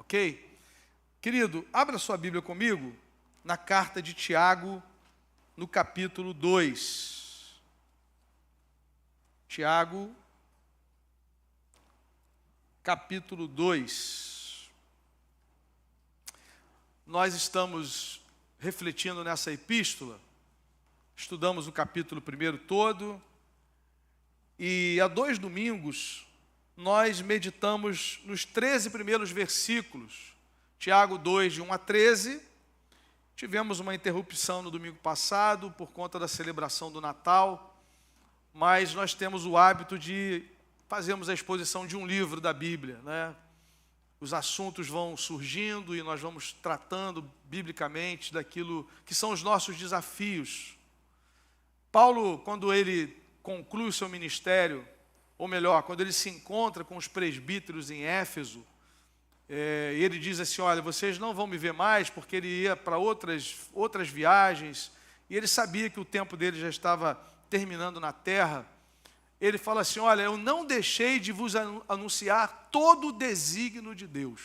ok? Querido, abra sua Bíblia comigo na carta de Tiago, no capítulo 2. Tiago, capítulo 2. Nós estamos refletindo nessa epístola, estudamos o capítulo 1 todo, e há 2 domingos nós meditamos nos 13 primeiros versículos, Tiago 2, de 1 a 13, tivemos uma interrupção no domingo passado por conta da celebração do Natal, mas nós temos o hábito de fazermos a exposição de um livro da Bíblia, né? Os assuntos vão surgindo e nós vamos tratando biblicamente daquilo que são os nossos desafios. Paulo, quando ele conclui o seu ministério, ou melhor, quando ele se encontra com os presbíteros em Éfeso, ele diz assim, olha, vocês não vão me ver mais, porque ele ia para outras viagens, e ele sabia que o tempo dele já estava terminando na terra. Ele fala assim, olha, eu não deixei de vos anunciar todo o desígnio de Deus.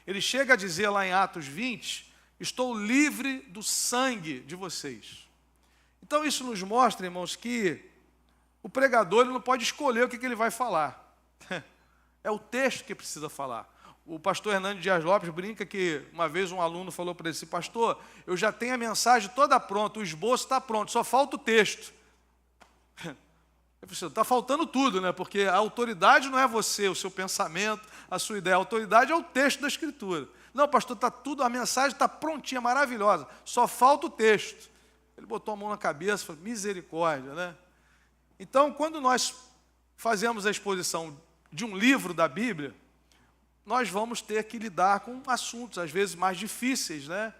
Ele chega a dizer lá em Atos 20, estou livre do sangue de vocês. Então isso nos mostra, irmãos, que o pregador ele não pode escolher o que ele vai falar. É o texto que precisa falar. O pastor Hernando Dias Lopes brinca que uma vez um aluno falou para ele assim, pastor, eu já tenho a mensagem toda pronta, o esboço está pronto, só falta o texto. Está faltando tudo, né? Porque a autoridade não é você, o seu pensamento, a sua ideia, a autoridade é o texto da Escritura. Não, pastor, está tudo, a mensagem está prontinha, maravilhosa, só falta o texto. Ele botou a mão na cabeça e falou, misericórdia, né? Então, quando nós fazemos a exposição de um livro da Bíblia, nós vamos ter que lidar com assuntos, às vezes, mais difíceis, né?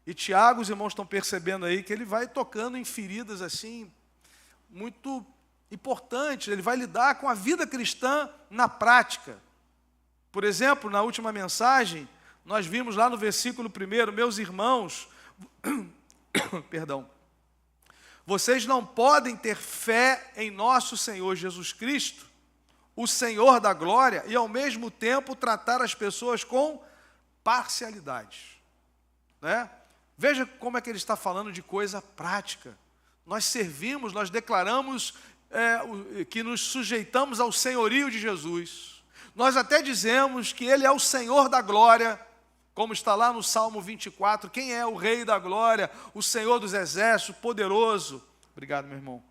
E Tiago, os irmãos estão percebendo aí que ele vai tocando em feridas, assim, muito importantes. Ele vai lidar com a vida cristã na prática. Por exemplo, na última mensagem, nós vimos lá no versículo 1, meus irmãos, perdão, vocês não podem ter fé em nosso Senhor Jesus Cristo, o Senhor da glória, e ao mesmo tempo tratar as pessoas com parcialidade, né? Veja como é que ele está falando de coisa prática. Nós servimos, nós declaramos que nos sujeitamos ao senhorio de Jesus. Nós até dizemos que Ele é o Senhor da glória, como está lá no Salmo 24, quem é o Rei da glória? O Senhor dos exércitos, poderoso. Obrigado, meu irmão.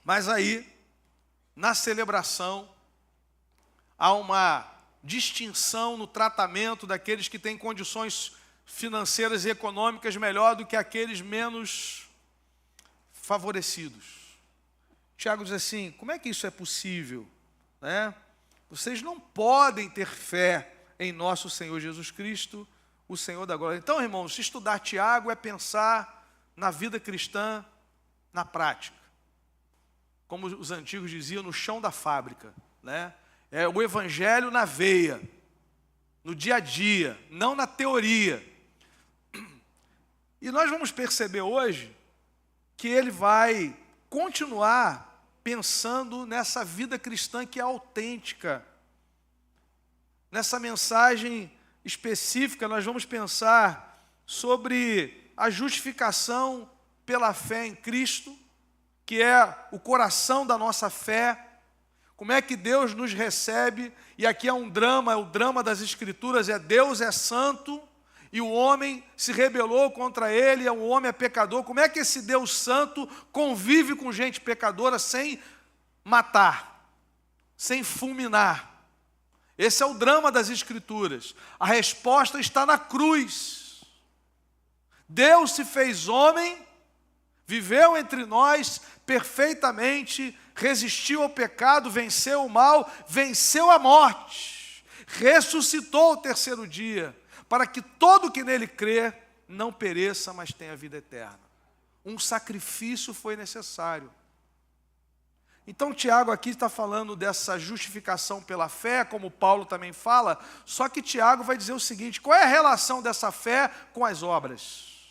Mas aí, na celebração, há uma distinção no tratamento daqueles que têm condições financeiras e econômicas melhor do que aqueles menos favorecidos. Tiago diz assim, como é que isso é possível, né? Vocês não podem ter fé em nosso Senhor Jesus Cristo, o Senhor da glória. Então, irmãos, estudar Tiago é pensar na vida cristã na prática. Como os antigos diziam, no chão da fábrica, né? É o evangelho na veia, no dia a dia, não na teoria. E nós vamos perceber hoje que ele vai continuar pensando nessa vida cristã que é autêntica. Nessa mensagem específica, nós vamos pensar sobre a justificação pela fé em Cristo, que é o coração da nossa fé, como é que Deus nos recebe, e aqui é um drama, é o drama das Escrituras, Deus é santo, e o homem se rebelou contra ele, o homem é pecador. Como é que esse Deus santo convive com gente pecadora sem matar, sem fulminar? Esse é o drama das Escrituras. A resposta está na cruz. Deus se fez homem, viveu entre nós perfeitamente, resistiu ao pecado, venceu o mal, venceu a morte, ressuscitou ao 3º dia, para que todo que nele crê não pereça, mas tenha vida eterna. Um sacrifício foi necessário. Então Tiago aqui está falando dessa justificação pela fé, como Paulo também fala, só que Tiago vai dizer o seguinte, qual é a relação dessa fé com as obras?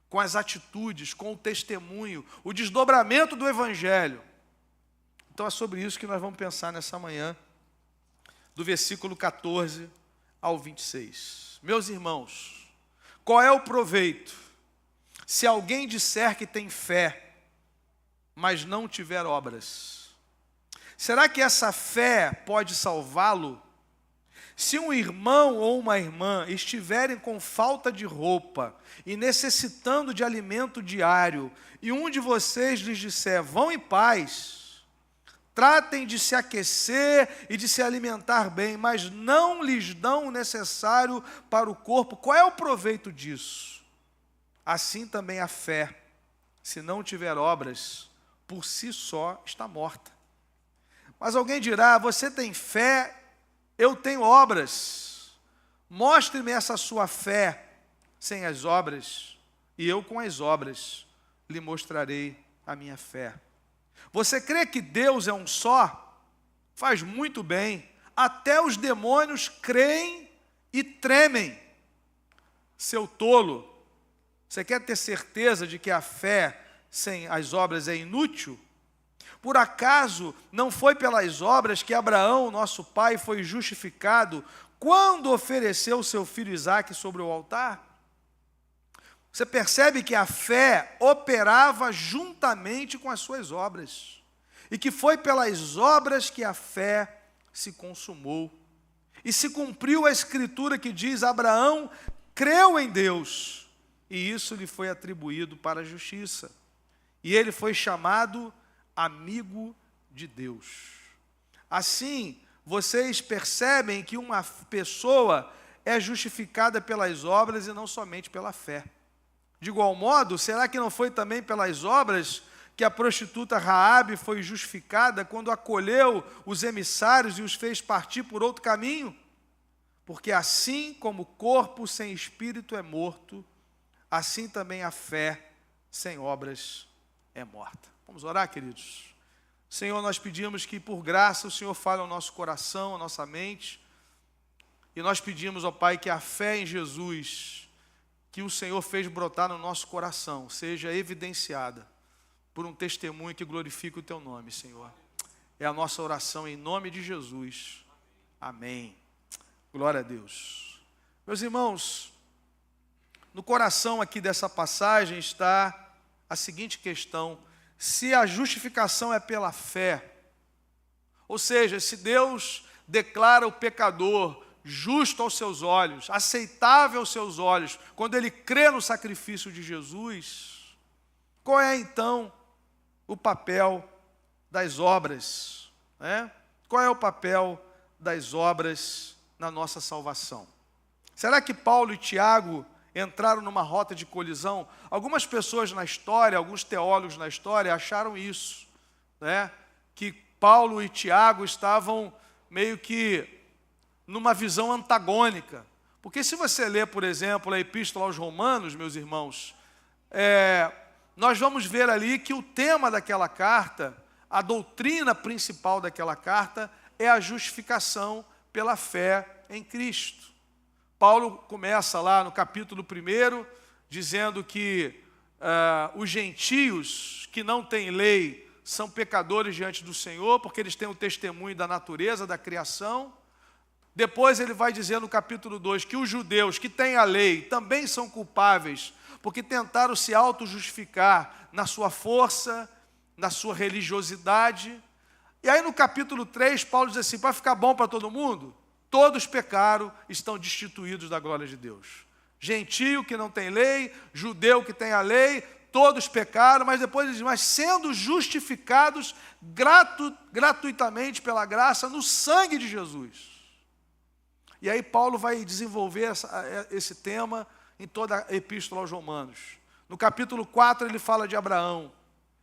Com as atitudes, com o testemunho, o desdobramento do Evangelho. Então é sobre isso que nós vamos pensar nessa manhã, do versículo 14 ao 26. Meus irmãos, qual é o proveito se alguém disser que tem fé, mas não tiver obras? Será que essa fé pode salvá-lo? Se um irmão ou uma irmã estiverem com falta de roupa e necessitando de alimento diário, e um de vocês lhes disser, vão em paz, tratem de se aquecer e de se alimentar bem, mas não lhes dão o necessário para o corpo, qual é o proveito disso? Assim também a fé, se não tiver obras, por si só está morta. Mas alguém dirá, você tem fé, eu tenho obras. Mostre-me essa sua fé sem as obras, e eu com as obras lhe mostrarei a minha fé. Você crê que Deus é um só? Faz muito bem. Até os demônios creem e tremem. Seu tolo, você quer ter certeza de que a fé sem as obras é inútil? Por acaso não foi pelas obras que Abraão, nosso pai, foi justificado quando ofereceu seu filho Isaque sobre o altar? Você percebe que a fé operava juntamente com as suas obras, e que foi pelas obras que a fé se consumou. E se cumpriu a escritura que diz, Abraão creu em Deus, e isso lhe foi atribuído para a justiça. E ele foi chamado amigo de Deus. Assim, vocês percebem que uma pessoa é justificada pelas obras e não somente pela fé. De igual modo, será que não foi também pelas obras que a prostituta Raabe foi justificada quando acolheu os emissários e os fez partir por outro caminho? Porque assim como o corpo sem espírito é morto, assim também a fé sem obras é morta. Vamos orar, queridos? Senhor, nós pedimos que por graça o Senhor fale ao nosso coração, à nossa mente, e nós pedimos, ó Pai, que a fé em Jesus, que o Senhor fez brotar no nosso coração, seja evidenciada por um testemunho que glorifique o Teu nome, Senhor. É a nossa oração em nome de Jesus. Amém. Glória a Deus. Meus irmãos, no coração aqui dessa passagem está a seguinte questão: se a justificação é pela fé, ou seja, se Deus declara o pecador justo aos seus olhos, aceitável aos seus olhos, quando ele crê no sacrifício de Jesus, qual é então o papel das obras, né? Qual é o papel das obras na nossa salvação? Será que Paulo e Tiago entraram numa rota de colisão? Algumas pessoas na história, alguns teólogos na história acharam isso, né? Que Paulo e Tiago estavam meio que numa visão antagônica. Porque se você ler, por exemplo, a Epístola aos Romanos, meus irmãos, nós vamos ver ali que o tema daquela carta, a doutrina principal daquela carta, é a justificação pela fé em Cristo. Paulo começa lá no capítulo 1, dizendo que os gentios que não têm lei são pecadores diante do Senhor, porque eles têm o testemunho da natureza, da criação. Depois ele vai dizer no capítulo 2 que os judeus que têm a lei também são culpáveis, porque tentaram se auto-justificar na sua força, na sua religiosidade. E aí no capítulo 3, Paulo diz assim, para ficar bom para todo mundo, todos pecaram, estão destituídos da glória de Deus. Gentio que não tem lei, judeu que tem a lei, todos pecaram, mas depois ele diz, mas sendo justificados gratuitamente pela graça no sangue de Jesus. E aí Paulo vai desenvolver esse tema em toda a Epístola aos Romanos. No capítulo 4 ele fala de Abraão,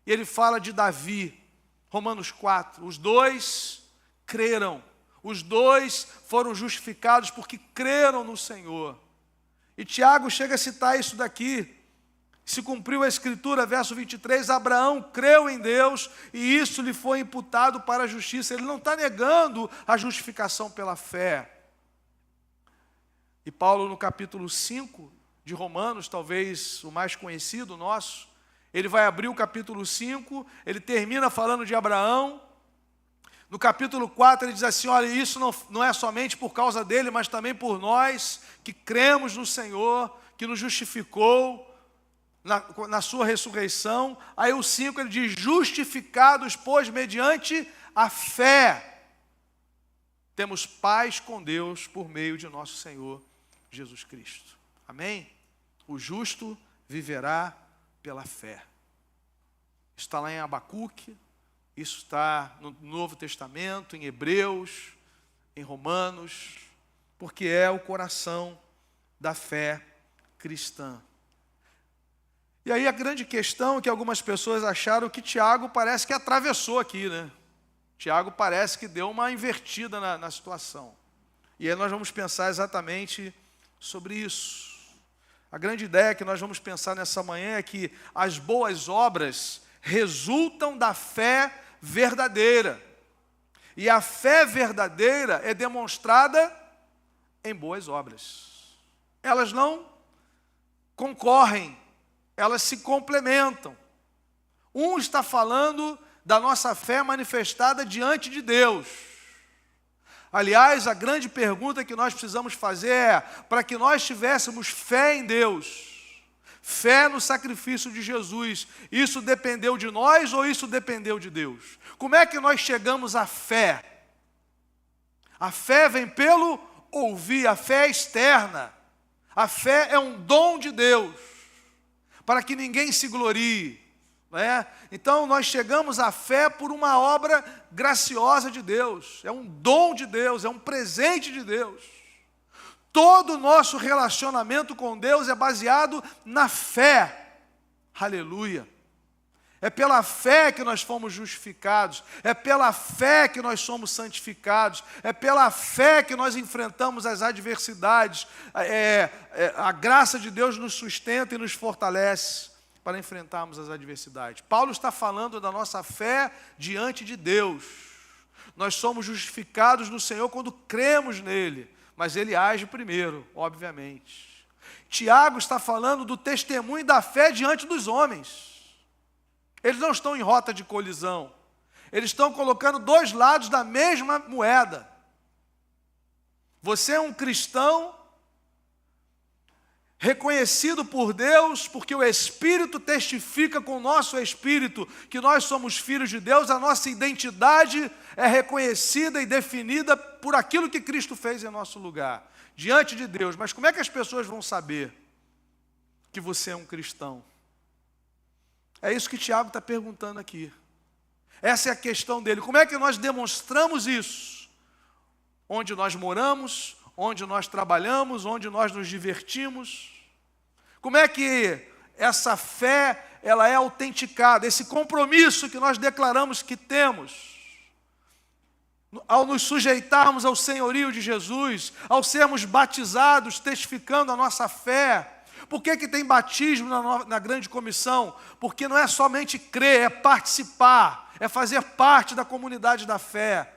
e ele fala de Davi, Romanos 4. Os dois creram, os dois foram justificados porque creram no Senhor. E Tiago chega a citar isso daqui. Se cumpriu a Escritura, verso 23, Abraão creu em Deus e isso lhe foi imputado para a justiça. Ele não está negando a justificação pela fé. E Paulo, no capítulo 5 de Romanos, talvez o mais conhecido nosso, ele vai abrir o capítulo 5, ele termina falando de Abraão, No capítulo 4 ele diz assim, olha, isso não é somente por causa dele, mas também por nós que cremos no Senhor, que nos justificou na sua ressurreição. Aí o 5 ele diz, justificados, pois, mediante a fé, temos paz com Deus por meio de nosso Senhor Jesus Cristo. Amém? O justo viverá pela fé. Está lá em Abacuque, isso está no Novo Testamento, em Hebreus, em Romanos, porque é o coração da fé cristã. E aí a grande questão é que algumas pessoas acharam que Tiago parece que atravessou aqui, né? Tiago parece que deu uma invertida na situação. E aí nós vamos pensar exatamente sobre isso. A grande ideia que nós vamos pensar nessa manhã é que as boas obras resultam da fé verdadeira. E a fé verdadeira é demonstrada em boas obras. Elas não concorrem, elas se complementam. Um está falando da nossa fé manifestada diante de Deus. Aliás, a grande pergunta que nós precisamos fazer é, para que nós tivéssemos fé em Deus, fé no sacrifício de Jesus, isso dependeu de nós ou isso dependeu de Deus? Como é que nós chegamos à fé? A fé vem pelo ouvir, a fé é externa. A fé é um dom de Deus, para que ninguém se glorie. Então nós chegamos à fé por uma obra graciosa de Deus, é um dom de Deus, é um presente de Deus. Todo o nosso relacionamento com Deus é baseado na fé. Aleluia. É pela fé que nós fomos justificados, é pela fé que nós somos santificados, é pela fé que nós enfrentamos as adversidades. A graça de Deus nos sustenta e nos fortalece para enfrentarmos as adversidades. Paulo está falando da nossa fé diante de Deus. Nós somos justificados no Senhor quando cremos nele, mas ele age primeiro, obviamente. Tiago está falando do testemunho da fé diante dos homens. Eles não estão em rota de colisão. Eles estão colocando dois lados da mesma moeda. Você é um cristão reconhecido por Deus, porque o Espírito testifica com o nosso Espírito que nós somos filhos de Deus, a nossa identidade é reconhecida e definida por aquilo que Cristo fez em nosso lugar, diante de Deus. Mas como é que as pessoas vão saber que você é um cristão? É isso que Tiago está perguntando aqui. Essa é a questão dele. Como é que nós demonstramos isso? Onde nós moramos, onde nós trabalhamos, onde nós nos divertimos. Como é que essa fé ela é autenticada? Esse compromisso que nós declaramos que temos, ao nos sujeitarmos ao senhorio de Jesus, ao sermos batizados, testificando a nossa fé. Por que tem batismo na grande comissão? Porque não é somente crer, é participar, é fazer parte da comunidade da fé,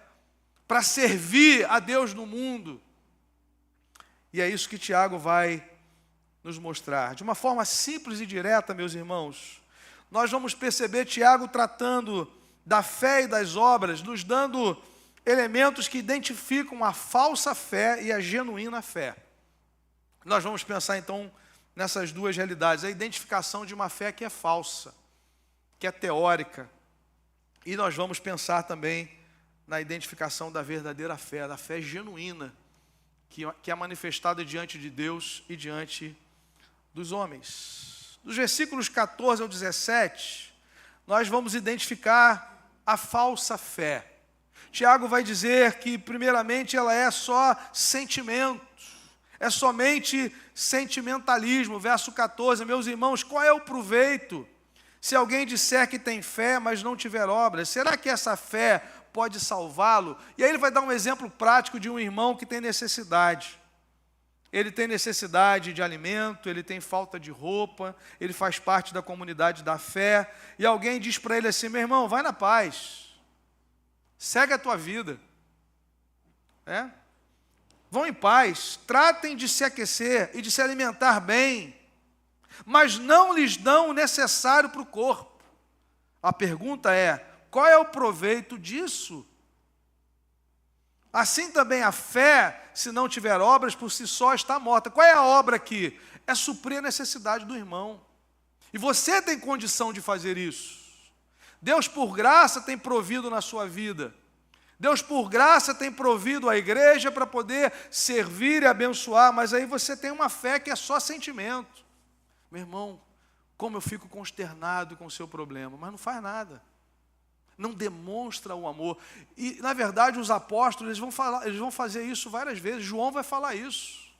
para servir a Deus no mundo. E é isso que Tiago vai nos mostrar. De uma forma simples e direta, meus irmãos, nós vamos perceber Tiago tratando da fé e das obras, nos dando elementos que identificam a falsa fé e a genuína fé. Nós vamos pensar então nessas duas realidades, a identificação de uma fé que é falsa, que é teórica, e nós vamos pensar também na identificação da verdadeira fé, da fé genuína, que é manifestada diante de Deus e diante dos homens. Dos versículos 14 ao 17, nós vamos identificar a falsa fé. Tiago vai dizer que, primeiramente, ela é só sentimento, é somente sentimentalismo. Verso 14, meus irmãos, qual é o proveito se alguém disser que tem fé, mas não tiver obras? Será que essa fé pode salvá-lo? E aí ele vai dar um exemplo prático de um irmão que tem necessidade. Ele tem necessidade de alimento, ele tem falta de roupa, ele faz parte da comunidade da fé, e alguém diz para ele assim: meu irmão, vai na paz, segue a tua vida, vão em paz, tratem de se aquecer e de se alimentar bem, mas não lhes dão o necessário para o corpo. A pergunta é: qual é o proveito disso? Assim também a fé, se não tiver obras, por si só está morta. Qual é a obra aqui? É suprir a necessidade do irmão. E você tem condição de fazer isso. Deus, por graça, tem provido na sua vida. Deus, por graça, tem provido a igreja para poder servir e abençoar, mas aí você tem uma fé que é só sentimento. Meu irmão, como eu fico consternado com o seu problema, mas não faz nada. Não demonstra o amor. E, na verdade, os apóstolos eles vão fazer isso várias vezes. João vai falar isso.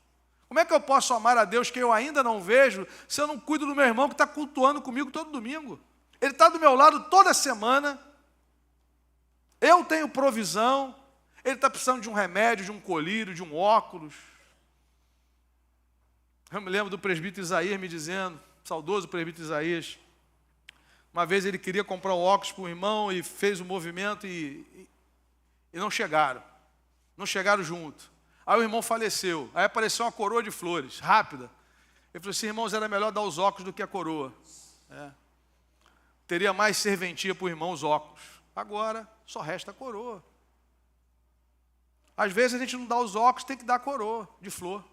Como é que eu posso amar a Deus que eu ainda não vejo, se eu não cuido do meu irmão que está cultuando comigo todo domingo? Ele está do meu lado toda semana. Eu tenho provisão. Ele está precisando de um remédio, de um colírio, de um óculos. Eu me lembro do presbítero Isaías me dizendo, saudoso presbítero Isaías, uma vez ele queria comprar um óculos para o irmão e fez o movimento e não chegaram. Não chegaram junto. Aí o irmão faleceu. Aí apareceu uma coroa de flores, rápida. Ele falou assim, irmãos, era melhor dar os óculos do que a coroa. Teria mais serventia para o irmão os óculos. Agora, só resta a coroa. Às vezes a gente não dá os óculos, tem que dar a coroa de flor.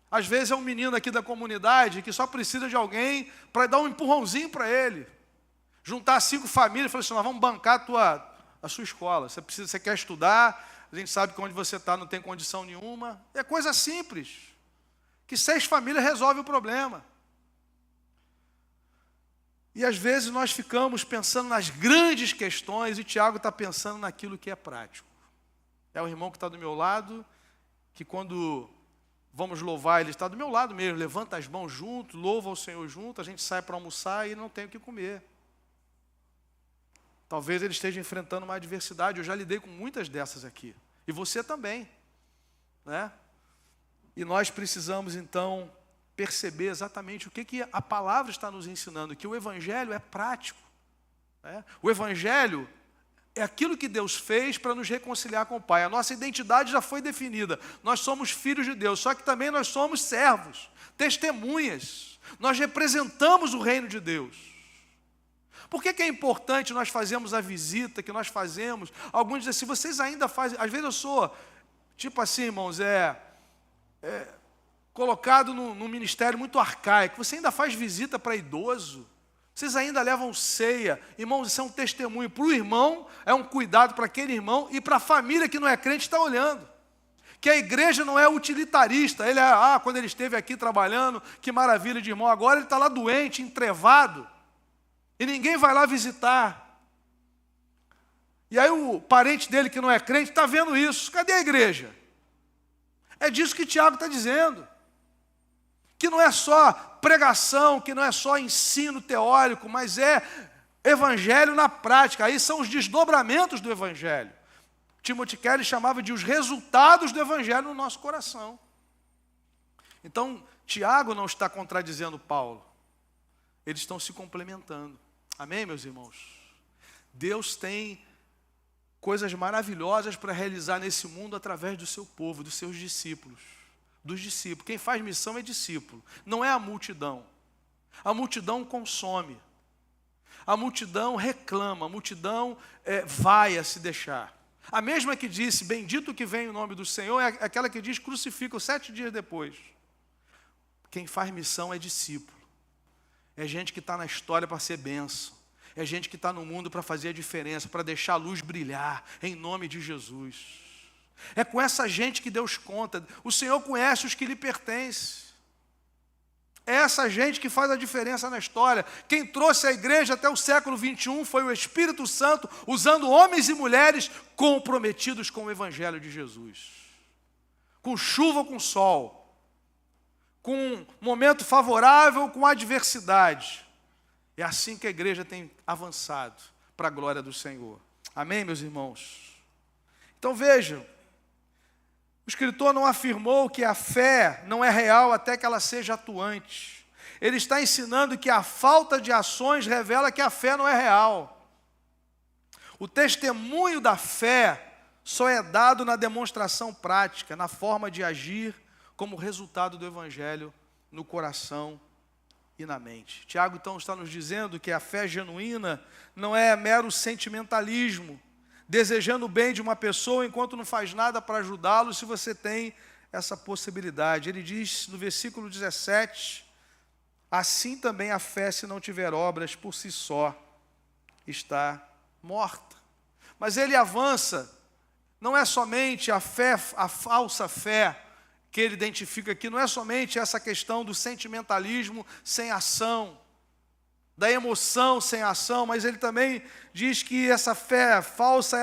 Às vezes é um menino aqui da comunidade que só precisa de alguém para dar um empurrãozinho para ele. Juntar 5 famílias e falar assim, nós vamos bancar a sua escola. Você quer estudar, a gente sabe que onde você está não tem condição nenhuma. É coisa simples. Que 6 famílias resolvem o problema. E às vezes nós ficamos pensando nas grandes questões e Tiago está pensando naquilo que é prático. É o irmão que está do meu lado, que quando vamos louvar, ele está do meu lado mesmo, levanta as mãos junto, louva ao Senhor junto, a gente sai para almoçar e não tem o que comer. Talvez ele esteja enfrentando uma adversidade, eu já lidei com muitas dessas aqui. E você também, né? E nós precisamos então perceber exatamente o que a palavra está nos ensinando, que o Evangelho é prático. O Evangelho é aquilo que Deus fez para nos reconciliar com o Pai. A nossa identidade já foi definida. Nós somos filhos de Deus, só que também nós somos servos, testemunhas. Nós representamos o reino de Deus. Por que é importante nós fazermos a visita que nós fazemos? Alguns dizem assim, vocês ainda fazem... Às vezes eu sou, tipo assim, irmãos, colocado num ministério muito arcaico. Você ainda faz visita para idoso? Vocês ainda levam ceia? Irmãos, isso é um testemunho para o irmão, é um cuidado para aquele irmão e para a família que não é crente está olhando. Que a igreja não é utilitarista. Ele quando ele esteve aqui trabalhando, que maravilha de irmão. Agora ele está lá doente, entrevado. E ninguém vai lá visitar. E aí o parente dele que não é crente está vendo isso. Cadê a igreja? É disso que Tiago está dizendo. Que não é só pregação, que não é só ensino teórico, mas é evangelho na prática. Aí são os desdobramentos do evangelho. Timothy Keller chamava de os resultados do evangelho no nosso coração. Então, Tiago não está contradizendo Paulo. Eles estão se complementando. Amém, meus irmãos? Deus tem coisas maravilhosas para realizar nesse mundo através do seu povo, dos seus discípulos. Dos discípulos. Quem faz missão é discípulo. Não é a multidão. A multidão consome. A multidão reclama. A multidão vai a se deixar. A mesma que disse, bendito que vem o nome do Senhor, é aquela que diz, crucifica 7 dias depois. Quem faz missão é discípulo. É gente que está na história para ser bênção. É gente que está no mundo para fazer a diferença, para deixar a luz brilhar, em nome de Jesus. É com essa gente que Deus conta. O Senhor conhece os que lhe pertencem. É essa gente que faz a diferença na história. Quem trouxe a igreja até o século 21 foi o Espírito Santo, usando homens e mulheres comprometidos com o Evangelho de Jesus. Com chuva ou com sol. Com momento favorável ou com adversidade. É assim que a igreja tem avançado para a glória do Senhor. Amém, meus irmãos? Então vejam, o escritor não afirmou que a fé não é real até que ela seja atuante. Ele está ensinando que a falta de ações revela que a fé não é real. O testemunho da fé só é dado na demonstração prática, na forma de agir como resultado do Evangelho no coração e na mente. Tiago, então, está nos dizendo que a fé genuína não é mero sentimentalismo, desejando o bem de uma pessoa enquanto não faz nada para ajudá-lo, se você tem essa possibilidade. Ele diz no versículo 17, assim também a fé, se não tiver obras, por si só está morta. Mas ele avança, não é somente a fé, a falsa fé que ele identifica aqui, não é somente essa questão do sentimentalismo sem ação, da emoção sem ação, mas ele também diz que essa fé falsa,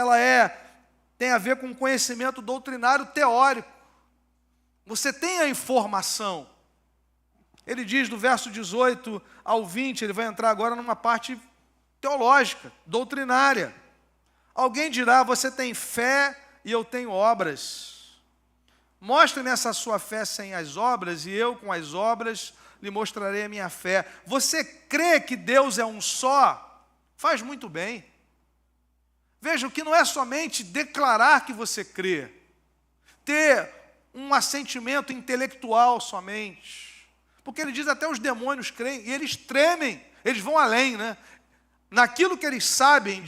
tem a ver com conhecimento doutrinário teórico. Você tem a informação. Ele diz do verso 18 ao 20, ele vai entrar agora numa parte teológica, doutrinária. Alguém dirá, você tem fé e eu tenho obras. Mostre-me essa sua fé sem as obras, e eu com as obras lhe mostrarei a minha fé. Você crê que Deus é um só? Faz muito bem. Veja, o que não é somente declarar que você crê, ter um assentimento intelectual somente. Porque ele diz até os demônios creem, e eles tremem, eles vão além, né? Naquilo que eles sabem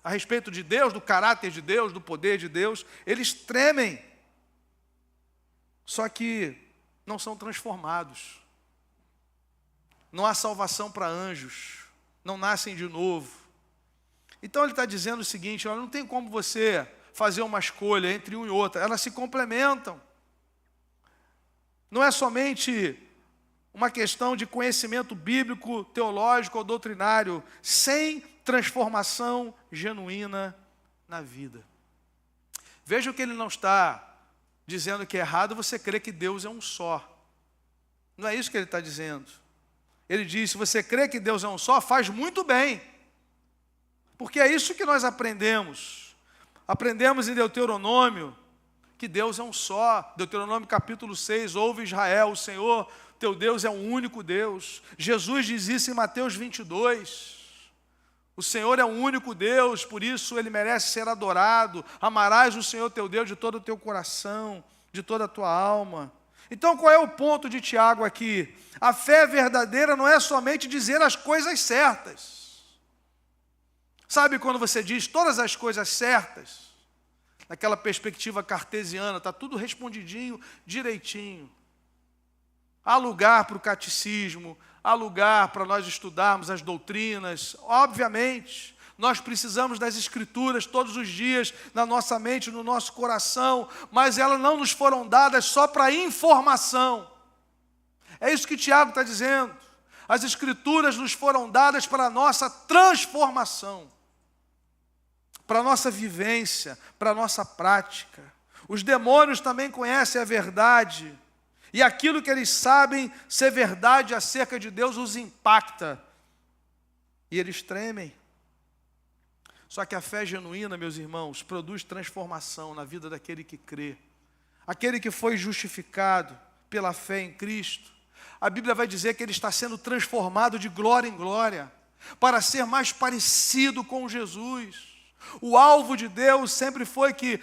a respeito de Deus, do caráter de Deus, do poder de Deus, eles tremem. Só que não são transformados. Não há salvação para anjos, não nascem de novo. Então ele está dizendo o seguinte, olha, não tem como você fazer uma escolha entre um e outro, elas se complementam. Não é somente uma questão de conhecimento bíblico, teológico ou doutrinário, sem transformação genuína na vida. Veja que ele não está dizendo que é errado você crer que Deus é um só. Não é isso que ele está dizendo. Ele diz, se você crê que Deus é um só, faz muito bem. Porque é isso que nós aprendemos. Aprendemos em Deuteronômio que Deus é um só. Deuteronômio capítulo 6, ouve Israel, o Senhor, teu Deus é um único Deus. Jesus diz isso em Mateus 22. O Senhor é um único Deus, por isso Ele merece ser adorado. Amarás o Senhor teu Deus de todo o teu coração, de toda a tua alma. Então qual é o ponto de Tiago aqui? A fé verdadeira não é somente dizer as coisas certas. Sabe quando você diz todas as coisas certas? Naquela perspectiva cartesiana, está tudo respondidinho, direitinho. Há lugar para o catecismo, há lugar para nós estudarmos as doutrinas. Obviamente, nós precisamos das Escrituras todos os dias, na nossa mente, no nosso coração, mas elas não nos foram dadas só para informação. É isso que Tiago está dizendo. As Escrituras nos foram dadas para a nossa transformação, para a nossa vivência, para a nossa prática. Os demônios também conhecem a verdade, e aquilo que eles sabem ser verdade acerca de Deus os impacta, e eles tremem. Só que a fé genuína, meus irmãos, produz transformação na vida daquele que crê. Aquele que foi justificado pela fé em Cristo. A Bíblia vai dizer que ele está sendo transformado de glória em glória, para ser mais parecido com Jesus. O alvo de Deus sempre foi que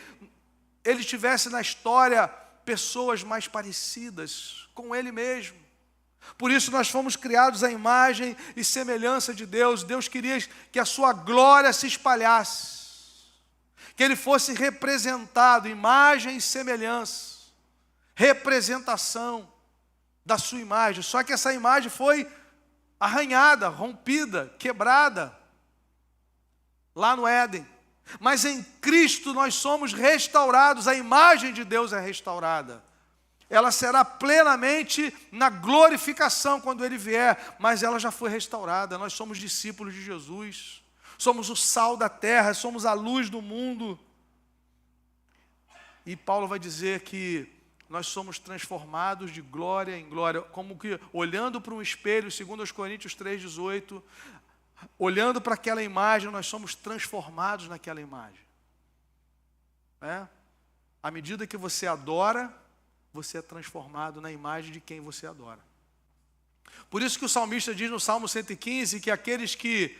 ele tivesse na história pessoas mais parecidas com Ele mesmo. Por isso nós fomos criados à imagem e semelhança de Deus. Deus queria que a sua glória se espalhasse, que Ele fosse representado, imagem e semelhança, representação da sua imagem. Só que essa imagem foi arranhada, rompida, quebrada, lá no Éden. Mas em Cristo nós somos restaurados, a imagem de Deus é restaurada. Ela será plenamente na glorificação quando Ele vier, mas ela já foi restaurada. Nós somos discípulos de Jesus, somos o sal da terra, somos a luz do mundo. E Paulo vai dizer que nós somos transformados de glória em glória, como que olhando para um espelho, segundo os Coríntios 3,18, olhando para aquela imagem, nós somos transformados naquela imagem. À medida que você adora, você é transformado na imagem de quem você adora. Por isso que o salmista diz no Salmo 115 que aqueles que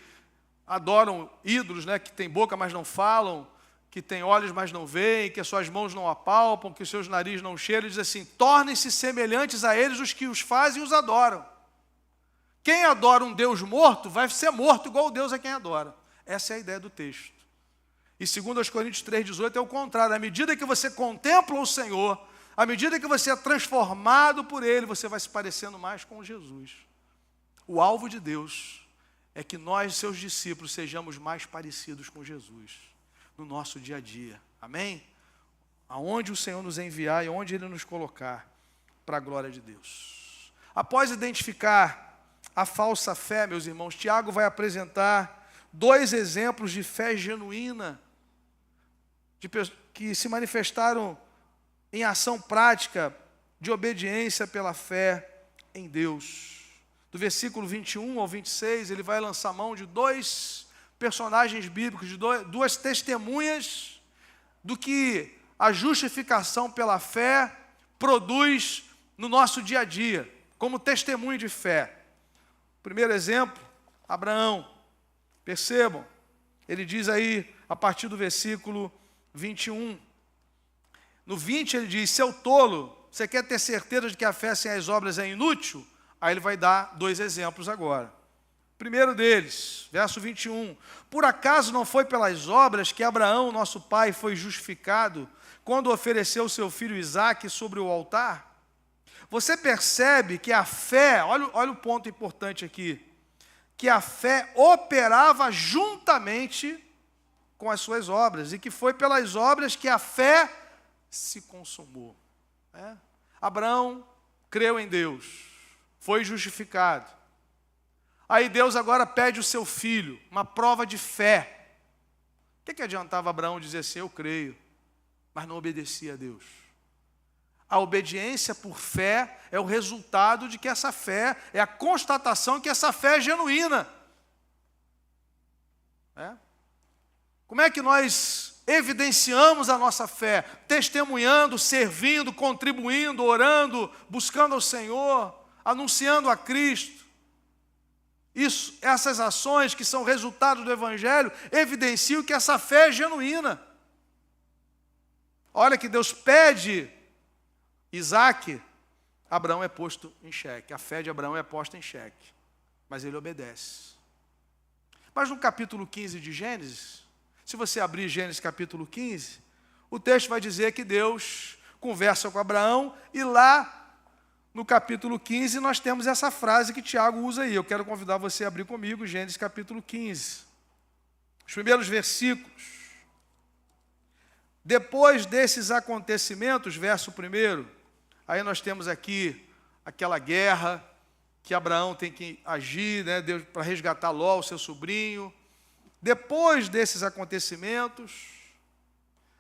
adoram ídolos, que têm boca mas não falam, que têm olhos mas não veem, que as suas mãos não apalpam, que os seus narizes não cheiram, ele diz assim, tornem-se semelhantes a eles os que os fazem e os adoram. Quem adora um Deus morto vai ser morto igual o Deus a quem adora. Essa é a ideia do texto. E 2 Coríntios 3,18 é o contrário. À medida que você contempla o Senhor, à medida que você é transformado por Ele, você vai se parecendo mais com Jesus. O alvo de Deus é que nós, seus discípulos, sejamos mais parecidos com Jesus no nosso dia a dia. Amém? Aonde o Senhor nos enviar e onde Ele nos colocar, para a glória de Deus. Após identificar a falsa fé, meus irmãos, Tiago vai apresentar 2 exemplos de fé genuína, que se manifestaram em ação prática de obediência pela fé em Deus. Do versículo 21 ao 26, ele vai lançar mão de 2 personagens bíblicos, de 2 testemunhas do que a justificação pela fé produz no nosso dia a dia, como testemunho de fé. Primeiro exemplo, Abraão. Percebam, ele diz aí, a partir do versículo 21. No 20 ele diz, seu tolo, você quer ter certeza de que a fé sem as obras é inútil? Aí ele vai dar 2 exemplos agora. Primeiro deles, verso 21. Por acaso não foi pelas obras que Abraão, nosso pai, foi justificado quando ofereceu seu filho Isaque sobre o altar? Você percebe que a fé, olha o ponto importante aqui, que a fé operava juntamente com as suas obras, e que foi pelas obras que a fé se consumou. Abraão creu em Deus, foi justificado. Aí Deus agora pede o seu filho, uma prova de fé. O que adiantava Abraão dizer assim, eu creio, mas não obedecia a Deus? A obediência por fé é o resultado de que essa fé, é a constatação que essa fé é genuína. Como é que nós evidenciamos a nossa fé? Testemunhando, servindo, contribuindo, orando, buscando ao Senhor, anunciando a Cristo. Essas ações que são resultado do Evangelho evidenciam que essa fé é genuína. Olha que Deus pede Isaque, Abraão é posto em xeque. A fé de Abraão é posta em xeque, mas ele obedece. Mas no capítulo 15 de Gênesis, se você abrir Gênesis capítulo 15, o texto vai dizer que Deus conversa com Abraão, e lá no capítulo 15 nós temos essa frase que Tiago usa aí. Eu quero convidar você a abrir comigo Gênesis capítulo 15. Os primeiros versículos. Depois desses acontecimentos, verso 1, aí nós temos aqui aquela guerra que Abraão tem que agir, Deus, para resgatar Ló, o seu sobrinho. Depois desses acontecimentos,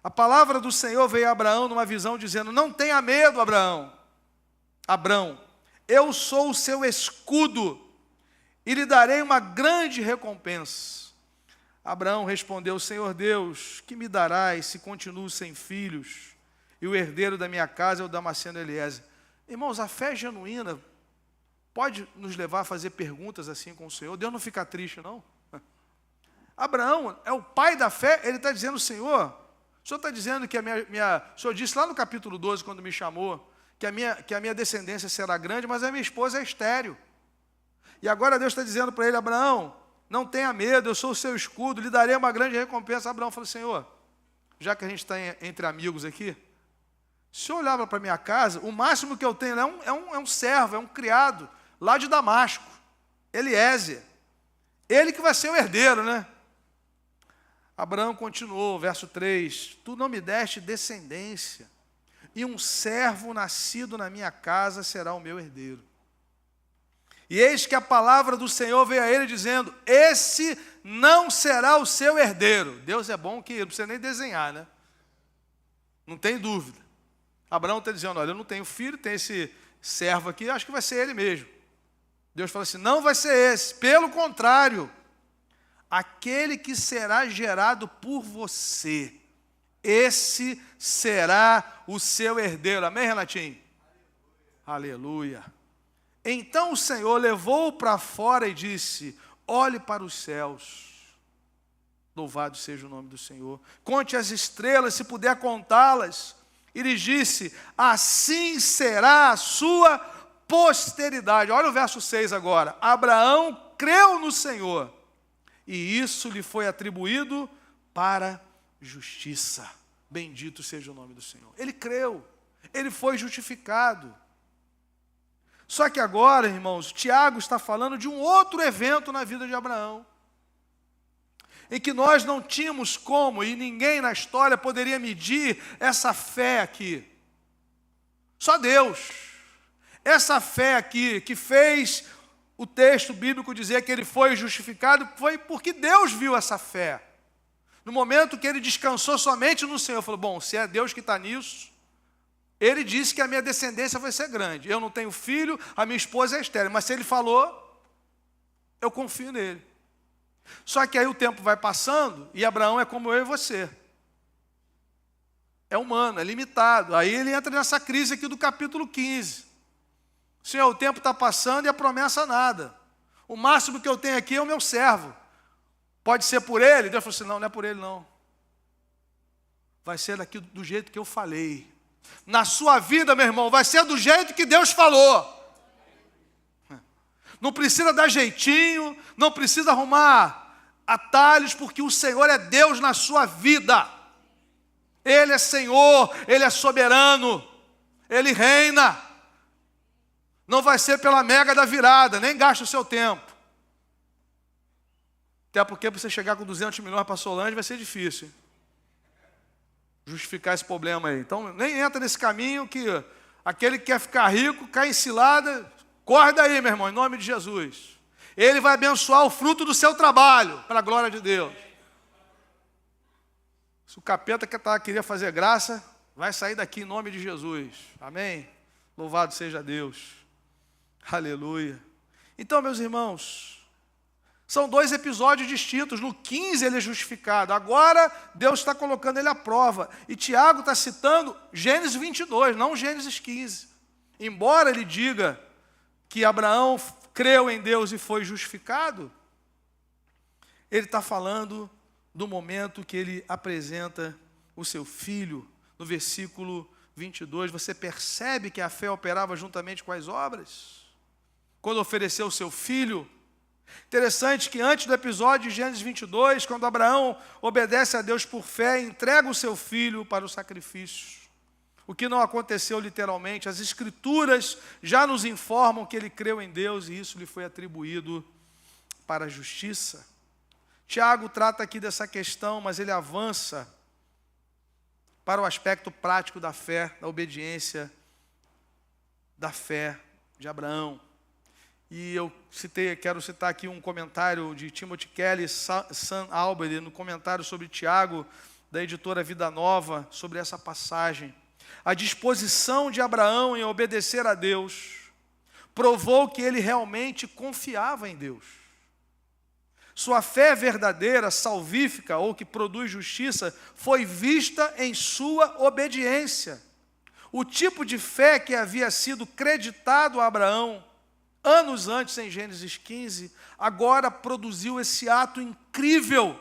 a palavra do Senhor veio a Abraão numa visão dizendo, não tenha medo, Abrão, eu sou o seu escudo e lhe darei uma grande recompensa. Abraão respondeu, Senhor Deus, que me darás se continuo sem filhos e o herdeiro da minha casa é o Damasceno Eliezer? Irmãos, a fé genuína pode nos levar a fazer perguntas assim com o Senhor. Deus não fica triste, não. Abraão é o pai da fé, ele está dizendo, Senhor, o Senhor está dizendo que o Senhor disse lá no capítulo 12, quando me chamou, que a minha descendência será grande, mas a minha esposa é estéril. E agora Deus está dizendo para ele, Abraão, não tenha medo, eu sou o seu escudo, lhe darei uma grande recompensa. Abraão falou, Senhor, já que a gente está entre amigos aqui, se eu olhar para a minha casa, o máximo que eu tenho é um servo, é um criado, lá de Damasco, Eliezer. Ele que vai ser o herdeiro, Abraão continuou, verso 3, tu não me deste descendência, e um servo nascido na minha casa será o meu herdeiro. E eis que a palavra do Senhor veio a ele dizendo, esse não será o seu herdeiro. Deus é bom que não precisa nem desenhar, Não tem dúvida. Abraão está dizendo, olha, eu não tenho filho, tem esse servo aqui, acho que vai ser ele mesmo. Deus fala assim, não vai ser esse, pelo contrário, aquele que será gerado por você, esse será o seu herdeiro. Amém, Renatinho? Aleluia. Então o Senhor levou-o para fora e disse, olhe para os céus, louvado seja o nome do Senhor, conte as estrelas, se puder contá-las, e lhe disse, assim será a sua posteridade. Olha o verso 6 agora, Abraão creu no Senhor, e isso lhe foi atribuído para justiça. Bendito seja o nome do Senhor. Ele creu, ele foi justificado. Só que agora, irmãos, Tiago está falando de um outro evento na vida de Abraão, em que nós não tínhamos como, e ninguém na história poderia medir essa fé aqui. Só Deus. Essa fé aqui, que fez o texto bíblico dizer que ele foi justificado, foi porque Deus viu essa fé. No momento que ele descansou somente no Senhor, falou, bom, se é Deus que está nisso, ele disse que a minha descendência vai ser grande. Eu não tenho filho, a minha esposa é estéril, mas se ele falou, eu confio nele. Só que aí o tempo vai passando e Abraão é como eu e você. É humano, é limitado. Aí ele entra nessa crise aqui do capítulo 15. Senhor, o tempo está passando e a promessa nada. O máximo que eu tenho aqui é o meu servo. Pode ser por ele? Deus falou assim, não, não é por ele não. Vai ser daqui do jeito que eu falei. Na sua vida, meu irmão, vai ser do jeito que Deus falou. Não precisa dar jeitinho, não precisa arrumar atalhos, porque o Senhor é Deus na sua vida. Ele é Senhor, Ele é soberano, Ele reina. Não vai ser pela mega da virada, nem gasta o seu tempo. Até porque para você chegar com 200 milhões para Solange vai ser difícil. Justificar esse problema aí. Então nem entra nesse caminho que aquele que quer ficar rico, cai em cilada. Corre daí, meu irmão, em nome de Jesus. Ele vai abençoar o fruto do seu trabalho, para a glória de Deus. Se o capeta queria fazer graça, vai sair daqui em nome de Jesus. Amém? Louvado seja Deus. Aleluia. Então, meus irmãos, são dois episódios distintos. No 15 ele é justificado. Agora Deus está colocando ele à prova. E Tiago está citando Gênesis 22, não Gênesis 15. Embora ele diga que Abraão creu em Deus e foi justificado, ele está falando do momento que ele apresenta o seu filho. No versículo 22, você percebe que a fé operava juntamente com as obras? Quando ofereceu o seu filho. Interessante que antes do episódio de Gênesis 22, quando Abraão obedece a Deus por fé, entrega o seu filho para o sacrifício. O que não aconteceu literalmente, as Escrituras já nos informam que ele creu em Deus e isso lhe foi atribuído para a justiça. Tiago trata aqui dessa questão, mas ele avança para o aspecto prático da fé, da obediência, da fé de Abraão. E eu quero citar aqui um comentário de Timothy Kelly, Sam Albert, no comentário sobre Tiago, da editora Vida Nova, sobre essa passagem. A disposição de Abraão em obedecer a Deus provou que ele realmente confiava em Deus. Sua fé verdadeira, salvífica ou que produz justiça, foi vista em sua obediência. O tipo de fé que havia sido creditado a Abraão anos antes, em Gênesis 15, agora produziu esse ato incrível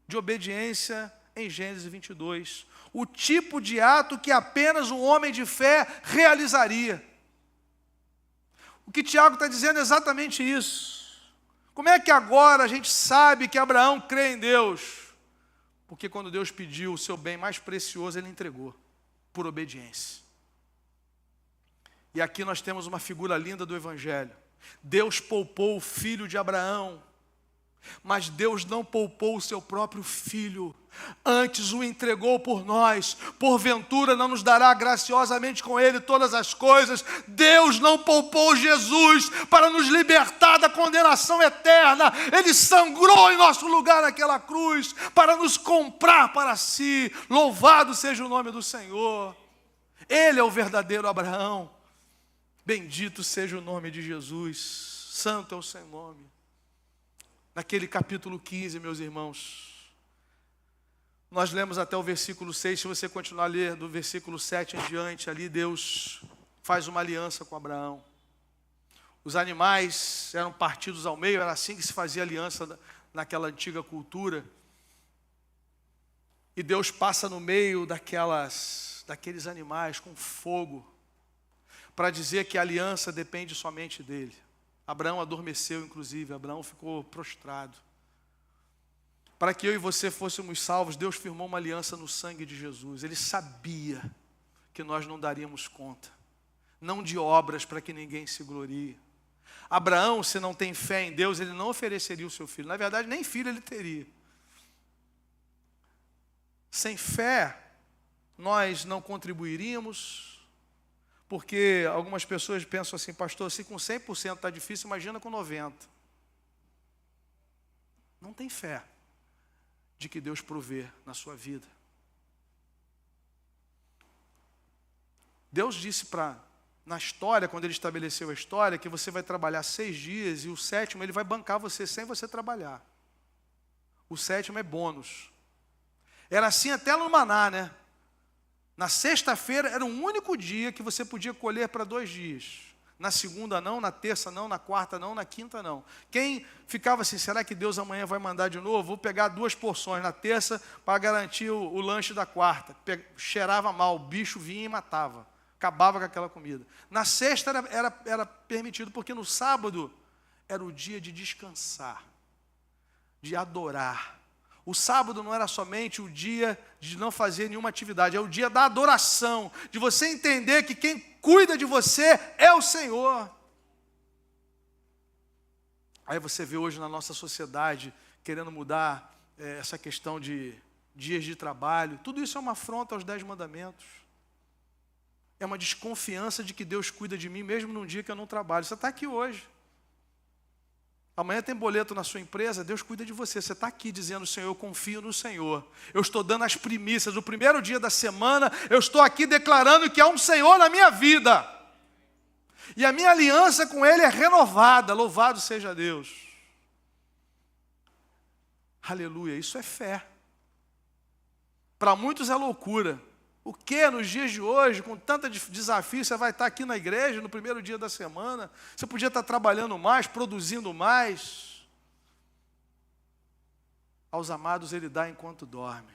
de obediência em Gênesis 22. O tipo de ato que apenas um homem de fé realizaria. O que Tiago está dizendo é exatamente isso. Como é que agora a gente sabe que Abraão crê em Deus? Porque quando Deus pediu o seu bem mais precioso, ele entregou, por obediência. E aqui nós temos uma figura linda do Evangelho. Deus poupou o filho de Abraão, mas Deus não poupou o seu próprio filho, antes o entregou por nós. Porventura não nos dará graciosamente com ele todas as coisas? Deus não poupou Jesus para nos libertar da condenação eterna. Ele sangrou em nosso lugar naquela cruz para nos comprar para si. Louvado seja o nome do Senhor. Ele é o verdadeiro Abraão. Bendito seja o nome de Jesus. Santo é o seu nome. Naquele capítulo 15, meus irmãos, nós lemos até o versículo 6, se você continuar a ler do versículo 7 em diante, ali Deus faz uma aliança com Abraão. Os animais eram partidos ao meio, era assim que se fazia aliança naquela antiga cultura. E Deus passa no meio daqueles animais com fogo, para dizer que a aliança depende somente dele. Abraão adormeceu, inclusive, Abraão ficou prostrado. para que eu e você fôssemos salvos, Deus firmou uma aliança no sangue de Jesus. Ele sabia que nós não daríamos conta, não de obras para que ninguém se glorie. Abraão, se não tem fé em Deus, ele não ofereceria o seu filho. Na verdade, nem filho ele teria. Sem fé, nós não contribuiríamos, porque algumas pessoas pensam assim, pastor, se com 100% está difícil, imagina com 90%. Não tem fé de que Deus provê na sua vida. Deus disse na história, quando Ele estabeleceu a história, que você vai trabalhar 6 dias e o 7º Ele vai bancar você sem você trabalhar. O 7º é bônus. Era assim até no maná, né? Na sexta-feira era um único dia que você podia colher para 2 dias. Na segunda não, na terça não, na quarta não, na quinta não. Quem ficava assim, será que Deus amanhã vai mandar de novo? Vou pegar 2 porções na terça para garantir o lanche da quarta. Cheirava mal, o bicho vinha e matava. Acabava com aquela comida. Na sexta era permitido, porque no sábado era o dia de descansar, de adorar. O sábado não era somente o dia de não fazer nenhuma atividade, é o dia da adoração, de você entender que quem cuida de você é o Senhor. Aí você vê hoje na nossa sociedade, querendo mudar essa questão de dias de trabalho, tudo isso é uma afronta aos 10 mandamentos. É uma desconfiança de que Deus cuida de mim, mesmo num dia que eu não trabalho. Você está aqui hoje. Amanhã tem boleto na sua empresa, Deus cuida de você. Você está aqui dizendo, Senhor, eu confio no Senhor. Eu estou dando as primícias. O primeiro dia da semana, eu estou aqui declarando que há um Senhor na minha vida. E a minha aliança com Ele é renovada. Louvado seja Deus. Aleluia, isso é fé. Para muitos é loucura. O que nos dias de hoje, com tanto desafio, você vai estar aqui na igreja no primeiro dia da semana? Você podia estar trabalhando mais, produzindo mais. Aos amados Ele dá enquanto dorme.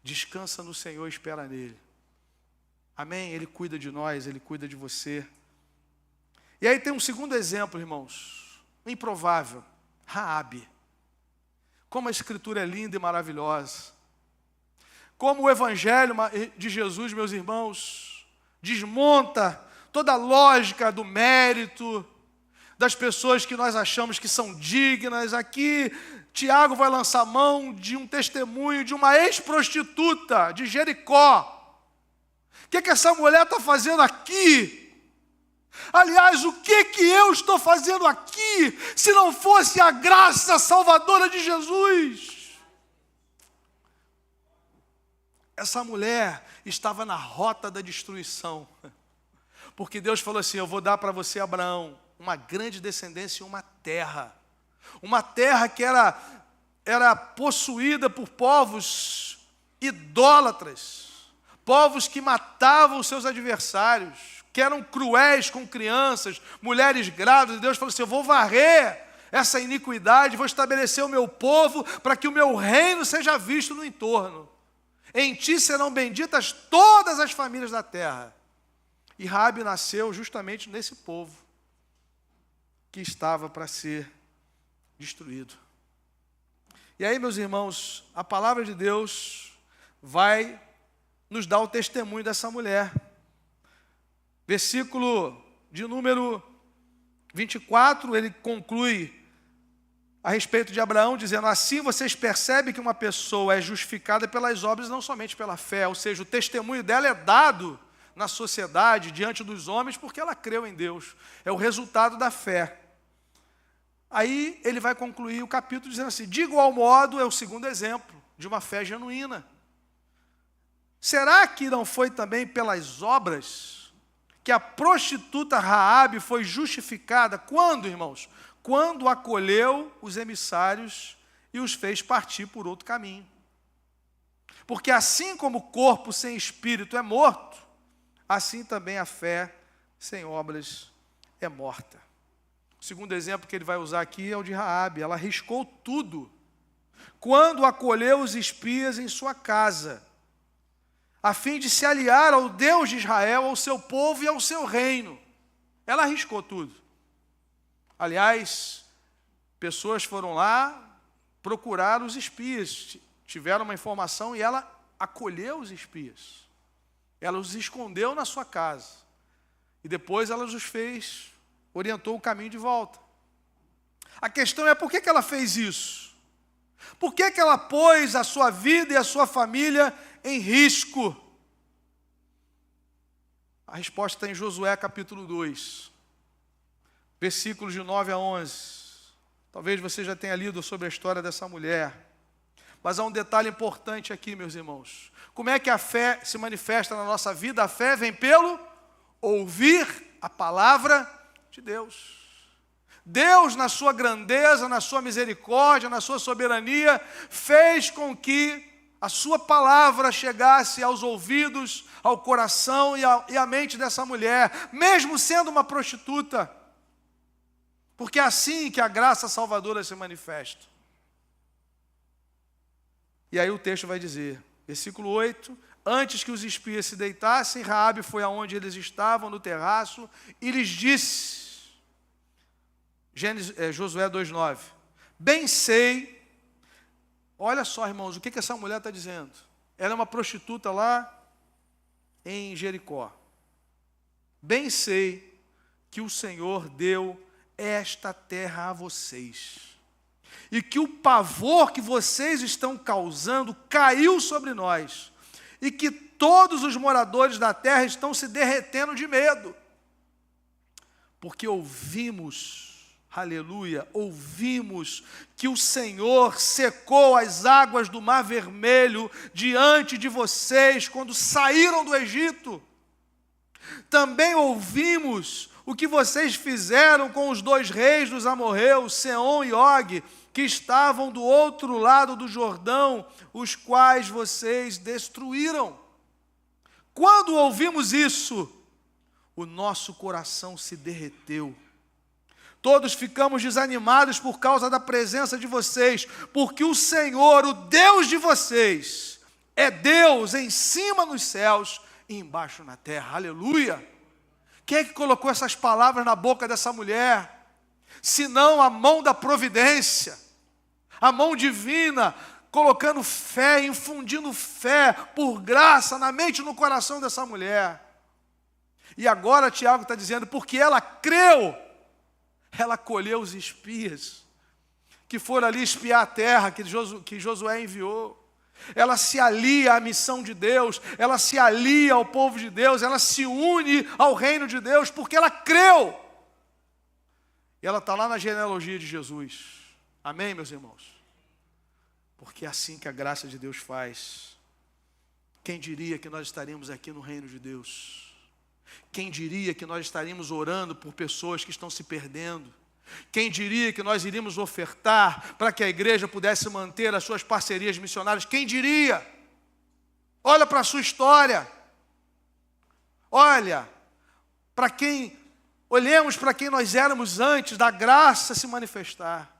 Descansa no Senhor e espera nele. Amém? Ele cuida de nós, Ele cuida de você. E aí tem um segundo exemplo, irmãos. Improvável. Raabe. Como a Escritura é linda e maravilhosa. Como o Evangelho de Jesus, meus irmãos, desmonta toda a lógica do mérito, das pessoas que nós achamos que são dignas. Aqui, Tiago vai lançar mão de um testemunho de uma ex-prostituta de Jericó. O que essa mulher está fazendo aqui? Aliás, o que eu estou fazendo aqui, se não fosse a graça salvadora de Jesus? Essa mulher estava na rota da destruição, porque Deus falou assim, eu vou dar para você, Abraão, uma grande descendência e uma terra que era possuída por povos idólatras, povos que matavam os seus adversários, que eram cruéis com crianças, mulheres grávidas. Deus falou assim, eu vou varrer essa iniquidade, vou estabelecer o meu povo para que o meu reino seja visto no entorno. Em ti serão benditas todas as famílias da terra. E Raabe nasceu justamente nesse povo que estava para ser destruído. E aí, meus irmãos, a palavra de Deus vai nos dar o testemunho dessa mulher. Versículo de número 24, ele conclui a respeito de Abraão, dizendo, assim vocês percebem que uma pessoa é justificada pelas obras, não somente pela fé, ou seja, o testemunho dela é dado na sociedade, diante dos homens, porque ela creu em Deus. É o resultado da fé. Aí ele vai concluir o capítulo dizendo assim, de igual modo, é o segundo exemplo de uma fé genuína. Será que não foi também pelas obras que a prostituta Raabe foi justificada? Quando, irmãos? Quando acolheu os emissários e os fez partir por outro caminho. Porque assim como o corpo sem espírito é morto, assim também a fé sem obras é morta. O segundo exemplo que ele vai usar aqui é o de Raabe. Ela arriscou tudo quando acolheu os espias em sua casa, a fim de se aliar ao Deus de Israel, ao seu povo e ao seu reino. Ela arriscou tudo. Aliás, pessoas foram lá, procurar os espias. Tiveram uma informação e ela acolheu os espias. Ela os escondeu na sua casa. E depois ela os fez, orientou o caminho de volta. A questão é por que ela fez isso? Por que ela pôs a sua vida e a sua família em risco? A resposta está em Josué capítulo 2, versículos de 9 a 11. Talvez você já tenha lido sobre a história dessa mulher. Mas há um detalhe importante aqui, meus irmãos. Como é que a fé se manifesta na nossa vida? A fé vem pelo ouvir a palavra de Deus. Deus, na sua grandeza, na sua misericórdia, na sua soberania, fez com que a sua palavra chegasse aos ouvidos, ao coração e à mente dessa mulher, mesmo sendo uma prostituta. Porque é assim que a graça salvadora se manifesta. E aí o texto vai dizer, versículo 8, antes que os espias se deitassem, Raabe foi aonde eles estavam, no terraço, e lhes disse, Josué 2,9, bem sei, olha só, irmãos, o que essa mulher está dizendo? Ela é uma prostituta lá em Jericó. Bem sei que o Senhor deu esta terra a vocês, e que o pavor que vocês estão causando caiu sobre nós, e que todos os moradores da terra estão se derretendo de medo, porque ouvimos, aleluia, ouvimos que o Senhor secou as águas do Mar Vermelho diante de vocês quando saíram do Egito. Também ouvimos o que vocês fizeram com os 2 reis dos amorreus, Seom e Og, que estavam do outro lado do Jordão, os quais vocês destruíram. Quando ouvimos isso, o nosso coração se derreteu. Todos ficamos desanimados por causa da presença de vocês, porque o Senhor, o Deus de vocês, é Deus em cima nos céus e embaixo na terra. Aleluia! Quem é que colocou essas palavras na boca dessa mulher? Senão a mão da providência, a mão divina, colocando fé, infundindo fé por graça na mente e no coração dessa mulher. E agora Tiago está dizendo, porque ela creu, ela acolheu os espias que foram ali espiar a terra que Josué enviou. Ela se alia à missão de Deus, ela se alia ao povo de Deus, ela se une ao reino de Deus, porque ela creu. E ela está lá na genealogia de Jesus. Amém, meus irmãos? Porque é assim que a graça de Deus faz. Quem diria que nós estaríamos aqui no reino de Deus? Quem diria que nós estaríamos orando por pessoas que estão se perdendo? Quem diria que nós iríamos ofertar para que a igreja pudesse manter as suas parcerias missionárias? Quem diria? Olha para a sua história. Olha para quem, olhemos para quem nós éramos antes da graça se manifestar.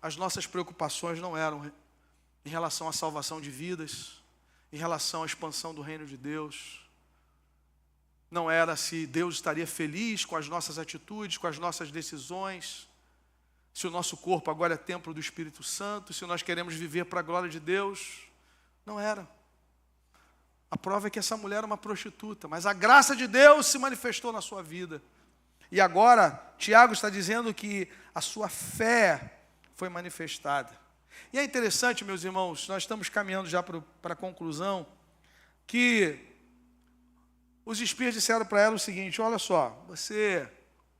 As nossas preocupações não eram em relação à salvação de vidas, em relação à expansão do reino de Deus. Não era se Deus estaria feliz com as nossas atitudes, com as nossas decisões, se o nosso corpo agora é templo do Espírito Santo, se nós queremos viver para a glória de Deus. Não era. A prova é que essa mulher era uma prostituta, mas a graça de Deus se manifestou na sua vida. E agora, Tiago está dizendo que a sua fé foi manifestada. E é interessante, meus irmãos, nós estamos caminhando já para a conclusão, que os espias disseram para ela o seguinte, olha só,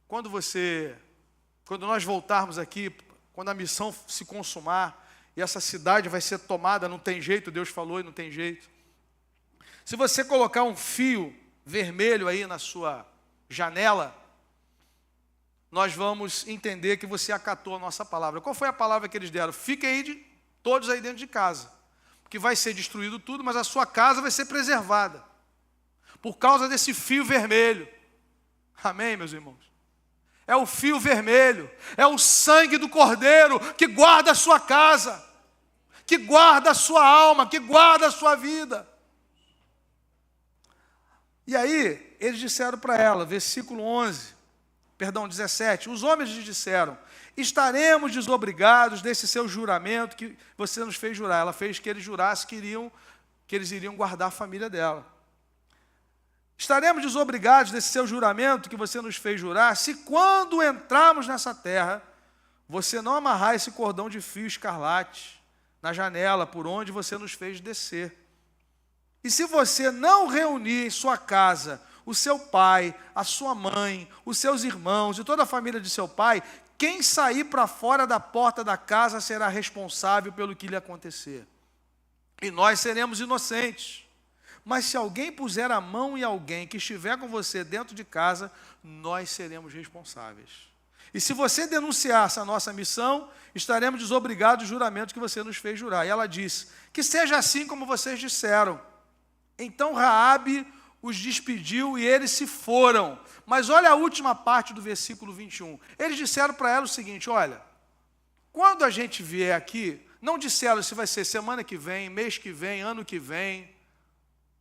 quando nós voltarmos aqui, quando a missão se consumar, e essa cidade vai ser tomada, não tem jeito, Deus falou e não tem jeito. Se você colocar um fio vermelho aí na sua janela, nós vamos entender que você acatou a nossa palavra. Qual foi a palavra que eles deram? Fiquem aí todos aí dentro de casa, porque vai ser destruído tudo, mas a sua casa vai ser preservada, por causa desse fio vermelho. Amém, meus irmãos? É o fio vermelho, é o sangue do Cordeiro que guarda a sua casa, que guarda a sua alma, que guarda a sua vida. E aí, eles disseram para ela, versículo 11, 17, os homens lhe disseram: estaremos desobrigados desse seu juramento que você nos fez jurar. Ela fez que eles jurassem que eles iriam guardar a família dela. Estaremos desobrigados desse seu juramento que você nos fez jurar, se quando entrarmos nessa terra, você não amarrar esse cordão de fio escarlate na janela por onde você nos fez descer. E se você não reunir em sua casa o seu pai, a sua mãe, os seus irmãos e toda a família de seu pai, quem sair para fora da porta da casa será responsável pelo que lhe acontecer. E nós seremos inocentes. Mas se alguém puser a mão em alguém que estiver com você dentro de casa, nós seremos responsáveis. E se você denunciar essa nossa missão, estaremos desobrigados do juramento que você nos fez jurar. E ela disse: que seja assim como vocês disseram. Então Raabe os despediu e eles se foram. Mas olha a última parte do versículo 21. Eles disseram para ela o seguinte: olha, quando a gente vier aqui, não disseram se vai ser semana que vem, mês que vem, ano que vem.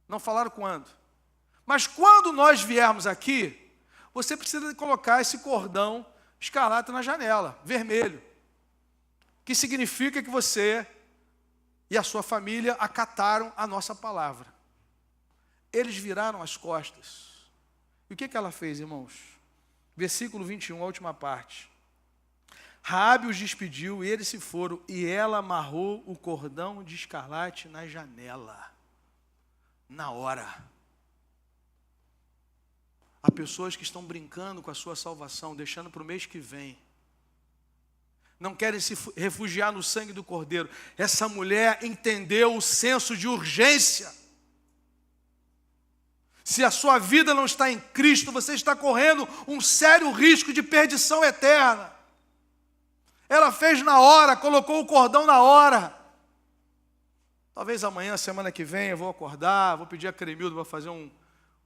Não falaram quando. Mas quando nós viermos aqui, você precisa colocar esse cordão escarlate na janela, vermelho. Que significa que você e a sua família acataram a nossa palavra. Eles viraram as costas. E o que ela fez, irmãos? Versículo 21, a última parte. Raabe os despediu e eles se foram, e ela amarrou o cordão de escarlate na janela. Na hora. Há pessoas que estão brincando com a sua salvação, deixando para o mês que vem. Não querem se refugiar no sangue do Cordeiro. Essa mulher entendeu o senso de urgência. Se a sua vida não está em Cristo, você está correndo um sério risco de perdição eterna. Ela fez na hora, colocou o cordão na hora. Talvez amanhã, semana que vem, eu vou acordar, vou pedir a Cremildo para fazer um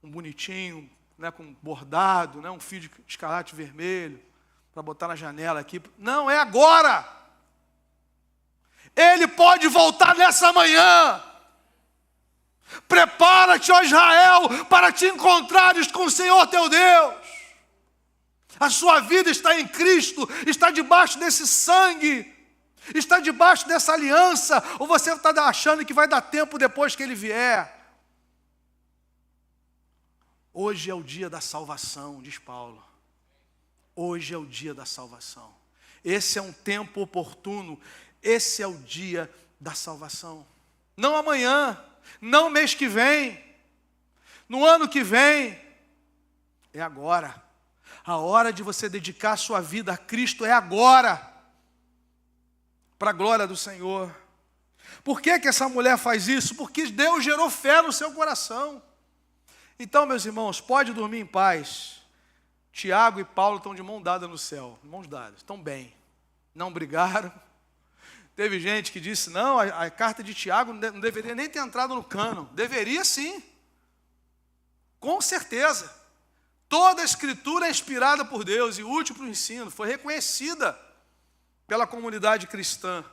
bonitinho, né, com bordado, né, um fio de escarlate vermelho, para botar na janela aqui. Não, é agora. Ele pode voltar nessa manhã. Prepara-te, ó Israel, para te encontrares com o Senhor teu Deus. A sua vida está em Cristo, está debaixo desse sangue, está debaixo dessa aliança, ou você está achando que vai dar tempo depois que ele vier? Hoje é o dia da salvação, diz Paulo. Hoje é o dia da salvação. Esse é um tempo oportuno, esse é o dia da salvação. Não amanhã, não mês que vem, no ano que vem, é agora. A hora de você dedicar a sua vida a Cristo é agora. Para a glória do Senhor. Por que essa mulher faz isso? Porque Deus gerou fé no seu coração. Então, meus irmãos, pode dormir em paz. Tiago e Paulo estão de mão dada no céu. Mãos dadas, estão bem. Não brigaram. Teve gente que disse: não, a carta de Tiago não deveria nem ter entrado no cânon. Deveria sim. Com certeza. Toda a escritura é inspirada por Deus e útil para o ensino. Foi reconhecida pela comunidade cristã,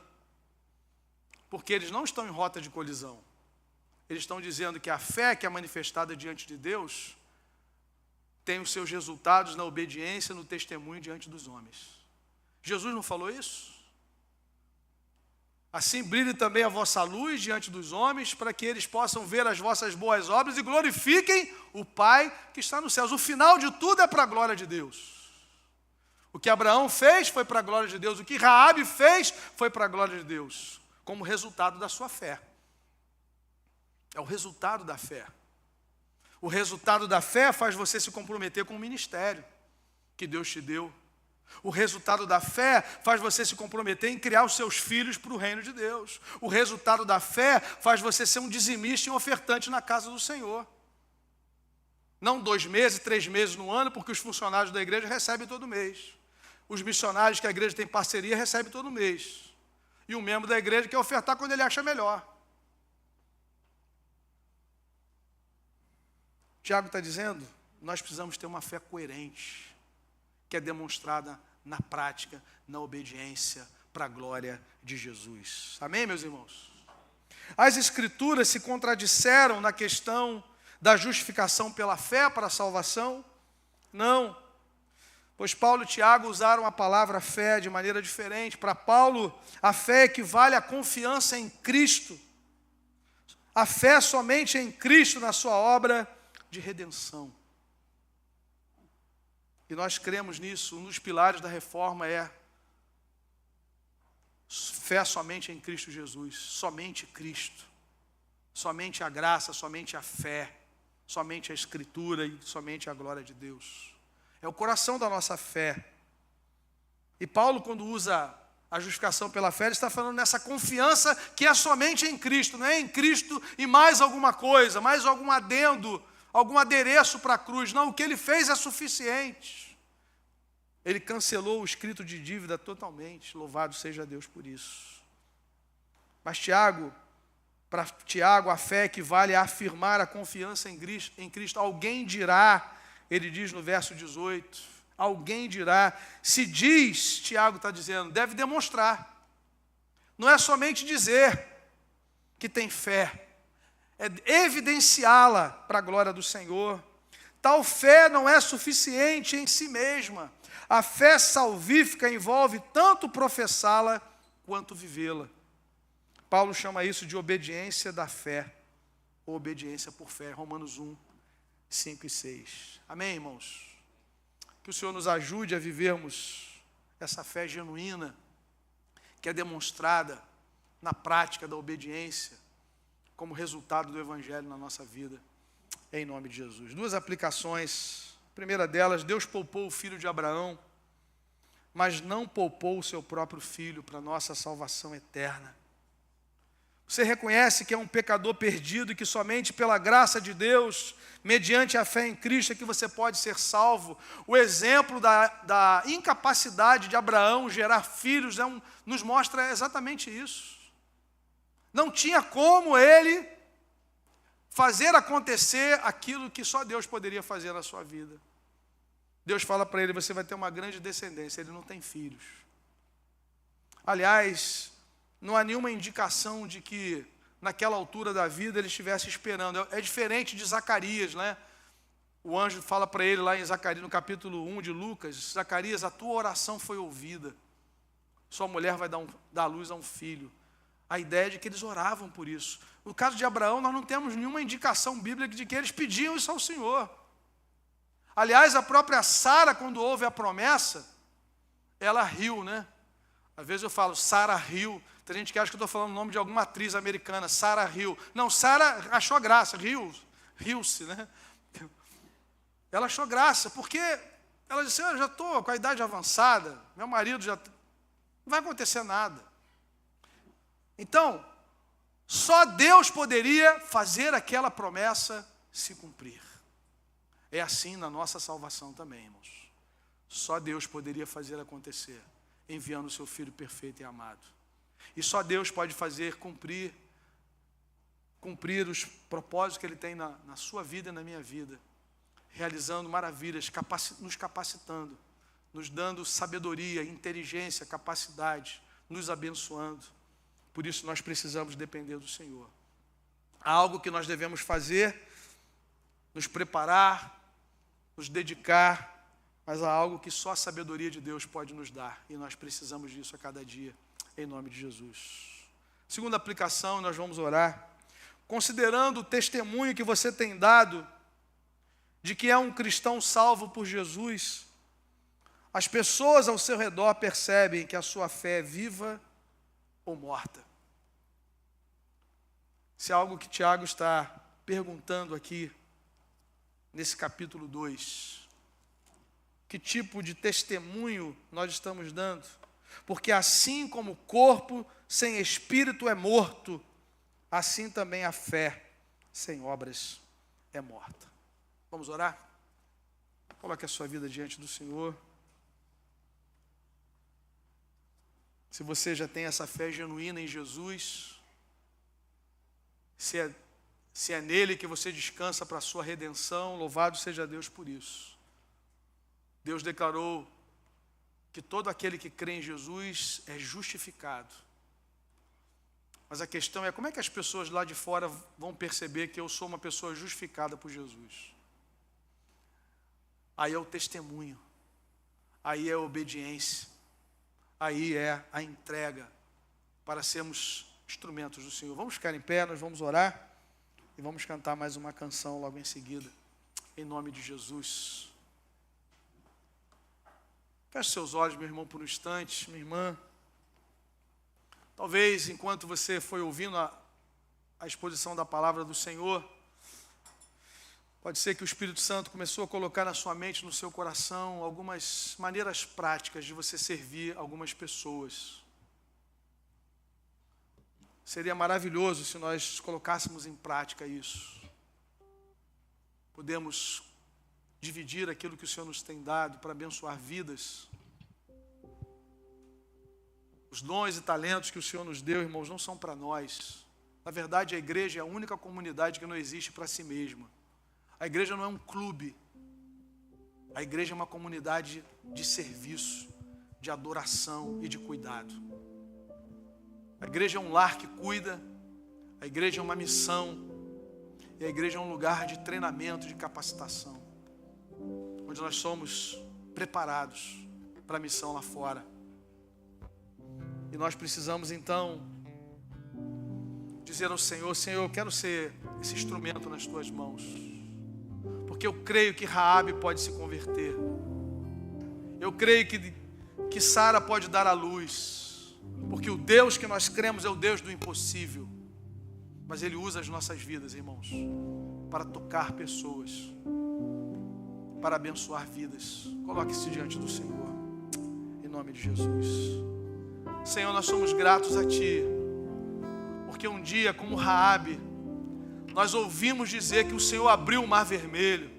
porque eles não estão em rota de colisão. Eles estão dizendo que a fé que é manifestada diante de Deus tem os seus resultados na obediência, no testemunho diante dos homens. Jesus não falou isso? Assim brilhe também a vossa luz diante dos homens, para que eles possam ver as vossas boas obras e glorifiquem o Pai que está nos céus. O final de tudo é para a glória de Deus. O que Abraão fez foi para a glória de Deus. O que Raabe fez foi para a glória de Deus, como resultado da sua fé. É o resultado da fé. O resultado da fé faz você se comprometer com o ministério que Deus te deu. O resultado da fé faz você se comprometer em criar os seus filhos para o reino de Deus. O resultado da fé faz você ser um dizimista e um ofertante na casa do Senhor. Não 2 meses, 3 meses no ano, porque os funcionários da igreja recebem todo mês. Os missionários que a igreja tem parceria recebem todo mês. E o membro da igreja quer ofertar quando ele acha melhor. Tiago está dizendo, nós precisamos ter uma fé coerente, que é demonstrada na prática, na obediência, para a glória de Jesus. Amém, meus irmãos? As Escrituras se contradisseram na questão da justificação pela fé para a salvação? Não. Pois Paulo e Tiago usaram a palavra fé de maneira diferente. Para Paulo, a fé equivale à confiança em Cristo. A fé somente em Cristo na sua obra de redenção. E nós cremos nisso. Um dos pilares da reforma é fé somente em Cristo Jesus. Somente Cristo. Somente a graça, somente a fé. Somente a Escritura e somente a glória de Deus. É o coração da nossa fé. E Paulo, quando usa a justificação pela fé, ele está falando nessa confiança que é somente em Cristo. Não é em Cristo e mais alguma coisa, mais algum adendo, algum adereço para a cruz. Não, o que ele fez é suficiente. Ele cancelou o escrito de dívida totalmente. Louvado seja Deus por isso. Mas para Tiago, a fé equivale a afirmar a confiança em Cristo. Alguém dirá, ele diz no verso 18, alguém dirá, se diz, Tiago está dizendo, deve demonstrar. Não é somente dizer que tem fé, é evidenciá-la para a glória do Senhor. Tal fé não é suficiente em si mesma. A fé salvífica envolve tanto professá-la quanto vivê-la. Paulo chama isso de obediência da fé, ou obediência por fé, Romanos 1, 5 e 6. Amém, irmãos? Que o Senhor nos ajude a vivermos essa fé genuína, que é demonstrada na prática da obediência, como resultado do Evangelho na nossa vida, em nome de Jesus. Duas aplicações. A primeira delas, Deus poupou o filho de Abraão, mas não poupou o seu próprio filho para a nossa salvação eterna. Você reconhece que é um pecador perdido e que somente pela graça de Deus, mediante a fé em Cristo, é que você pode ser salvo. O exemplo da incapacidade de Abraão gerar filhos nos mostra exatamente isso. Não tinha como ele fazer acontecer aquilo que só Deus poderia fazer na sua vida. Deus fala para ele, você vai ter uma grande descendência. Ele não tem filhos. Aliás, não há nenhuma indicação de que naquela altura da vida ele estivesse esperando. É diferente de Zacarias, né? O anjo fala para ele lá em Zacarias, no capítulo 1 de Lucas, Zacarias, a tua oração foi ouvida. Sua mulher vai dar luz a um filho. A ideia é de que eles oravam por isso. No caso de Abraão, nós não temos nenhuma indicação bíblica de que eles pediam isso ao Senhor. Aliás, a própria Sara, quando houve a promessa, ela riu, né? Às vezes eu falo, Sara riu. Tem gente que acha que eu estou falando o nome de alguma atriz americana, Sara riu. Não, Sara achou graça, riu-se, né? Ela achou graça, porque ela disse, eu já estou com a idade avançada, meu marido já... Não vai acontecer nada. Então, só Deus poderia fazer aquela promessa se cumprir. É assim na nossa salvação também, irmãos. Só Deus poderia fazer acontecer, enviando o seu Filho perfeito e amado. E só Deus pode fazer cumprir os propósitos que Ele tem na sua vida e na minha vida, realizando maravilhas, nos capacitando, nos dando sabedoria, inteligência, capacidade, nos abençoando. Por isso nós precisamos depender do Senhor. Há algo que nós devemos fazer, nos preparar, nos dedicar, mas há algo que só a sabedoria de Deus pode nos dar, e nós precisamos disso a cada dia, em nome de Jesus. Segunda aplicação, nós vamos orar, considerando o testemunho que você tem dado, de que é um cristão salvo por Jesus, as pessoas ao seu redor percebem que a sua fé é viva ou morta. Isso é algo que Tiago está perguntando aqui, nesse capítulo 2. Que tipo de testemunho nós estamos dando? Porque assim como o corpo sem espírito é morto, assim também a fé sem obras é morta. Vamos orar? Coloque a sua vida diante do Senhor. Se você já tem essa fé genuína em Jesus, se é nele que você descansa para a sua redenção, louvado seja Deus por isso. Deus declarou que todo aquele que crê em Jesus é justificado. Mas a questão é, como é que as pessoas lá de fora vão perceber que eu sou uma pessoa justificada por Jesus? Aí é o testemunho. aí é a obediência, aí é a entrega para sermos instrumentos do Senhor. Vamos ficar em pé, nós vamos orar e vamos cantar mais uma canção logo em seguida, em nome de Jesus. Feche seus olhos, meu irmão, por um instante, minha irmã. Talvez, enquanto você foi ouvindo a exposição da palavra do Senhor, pode ser que o Espírito Santo começou a colocar na sua mente, no seu coração, algumas maneiras práticas de você servir algumas pessoas. Seria maravilhoso se nós colocássemos em prática isso. Podemos dividir aquilo que o Senhor nos tem dado para abençoar vidas. Os dons e talentos que o Senhor nos deu, irmãos, não são para nós. Na verdade, a igreja é a única comunidade que não existe para si mesma. A igreja não é um clube. A igreja é uma comunidade de serviço, de adoração e de cuidado. A igreja é um lar que cuida, a igreja é uma missão, e a igreja é um lugar de treinamento, de capacitação, onde nós somos preparados para a missão lá fora. E nós precisamos então dizer ao Senhor: Senhor, eu quero ser esse instrumento nas tuas mãos, porque eu creio que Raabe pode se converter, eu creio que Sara pode dar à luz, porque o Deus que nós cremos é o Deus do impossível, mas Ele usa as nossas vidas, irmãos, para tocar pessoas, para abençoar vidas. Coloque-se diante do Senhor, em nome de Jesus. Senhor, nós somos gratos a Ti, porque um dia, como Raabe, nós ouvimos dizer que o Senhor abriu o mar vermelho,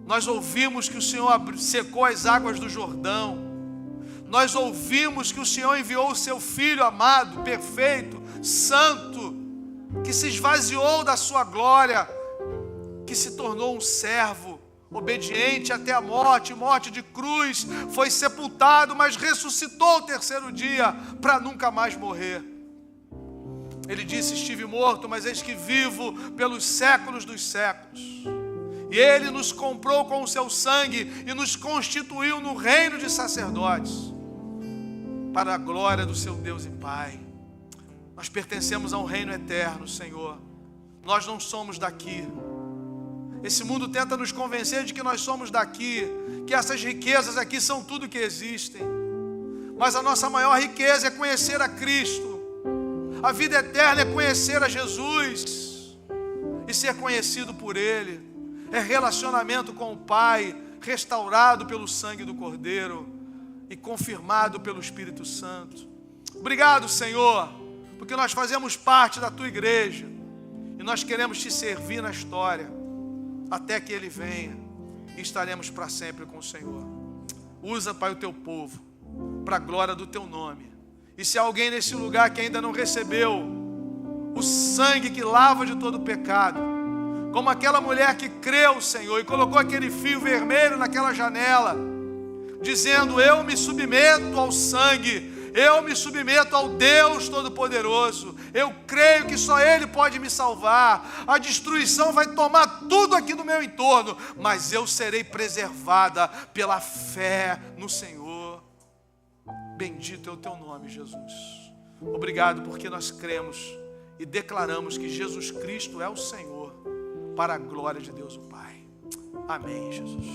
nós ouvimos que o Senhor secou as águas do Jordão, nós ouvimos que o Senhor enviou o Seu Filho amado, perfeito, santo, que se esvaziou da Sua glória, que se tornou um servo, obediente até a morte, morte de cruz, foi sepultado, mas ressuscitou ao terceiro dia, para nunca mais morrer. Ele disse: estive morto, mas eis que vivo pelos séculos dos séculos. E Ele nos comprou com o Seu sangue e nos constituiu no reino de sacerdotes, para a glória do Seu Deus e Pai. Nós pertencemos a um reino eterno, Senhor. Nós não somos daqui. Esse mundo tenta nos convencer de que nós somos daqui, que essas riquezas aqui são tudo que existem. Mas a nossa maior riqueza é conhecer a Cristo. A vida eterna é conhecer a Jesus e ser conhecido por Ele. É relacionamento com o Pai, restaurado pelo sangue do Cordeiro e confirmado pelo Espírito Santo. Obrigado, Senhor, porque nós fazemos parte da Tua igreja e nós queremos Te servir na história, até que Ele venha, e estaremos para sempre com o Senhor. Usa, Pai, o Teu povo, para a glória do Teu nome. E se há alguém nesse lugar que ainda não recebeu o sangue que lava de todo pecado, como aquela mulher que creu, Senhor, e colocou aquele fio vermelho naquela janela, dizendo: eu me submeto ao sangue, eu me submeto ao Deus Todo-Poderoso, eu creio que só Ele pode me salvar. A destruição vai tomar tudo aqui do meu entorno, mas eu serei preservada pela fé no Senhor. Bendito é o Teu nome, Jesus. Obrigado, porque nós cremos e declaramos que Jesus Cristo é o Senhor, para a glória de Deus o Pai. Amém, Jesus.